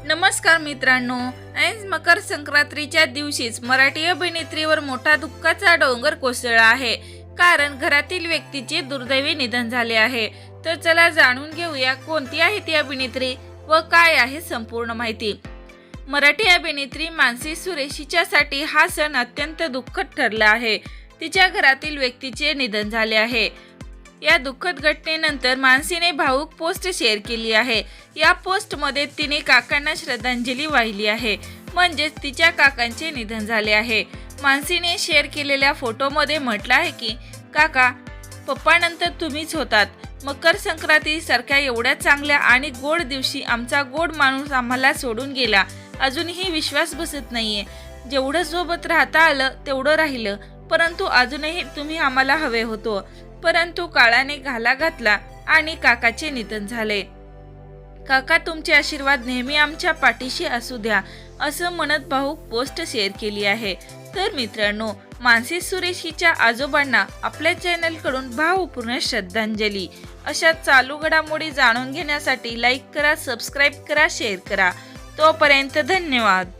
नमस्कार मित्रांनो, आज मकर संक्रांतीच्या दिवशीच मराठी अभिनेत्रीवर मोठा दुःखाचा डोंगर कोसळला आहे. कारण घरातील व्यक्तीचे दुर्दैवी निधन झाले आहे. तर चला जाणून घेऊया कोणती आहे ती अभिनेत्री व काय आहे संपूर्ण माहिती. मराठी अभिनेत्री मानसी सुरेश हिच्यासाठी हा सण अत्यंत दुःखद ठरला आहे. तिच्या घरातील व्यक्तीचे निधन झाले आहे. या दुःखद घटनेनंतर मानसीने भावूक पोस्ट शेअर केली आहे. या पोस्टमध्ये तिने काकांना श्रद्धांजली वाहिली आहे. म्हणजेच तिच्या काकांचे निधन झाले आहे. मानसीने शेअर केलेल्या फोटोमध्ये म्हटलं आहे की काका, पप्पानंतर तुम्हीच होतात. मकर संक्रांती सारख्या एवढ्या चांगल्या आणि गोड दिवशी आमचा गोड माणूस आम्हाला सोडून गेला. अजूनही विश्वास बसत नाहीये. जेवढं सोबत राहता आलं तेवढं राहिलं, परंतु अजूनही तुम्ही आम्हाला हवे होतो. परंतु काळाने घाला घातला आणि काकाचे निधन झाले. काका, तुमचे आशीर्वाद नेहमी आमच्या पाठीशी असू द्या, असं म्हणत भावूक पोस्ट शेअर केली आहे. तर मित्रांनो, मानसी सुरेश हिच्या आजोबांना आपल्या चॅनलकडून भावपूर्ण श्रद्धांजली. अशा चालू घडामोडी जाणून घेण्यासाठी लाईक करा, सबस्क्राईब करा, शेअर करा. तोपर्यंत धन्यवाद.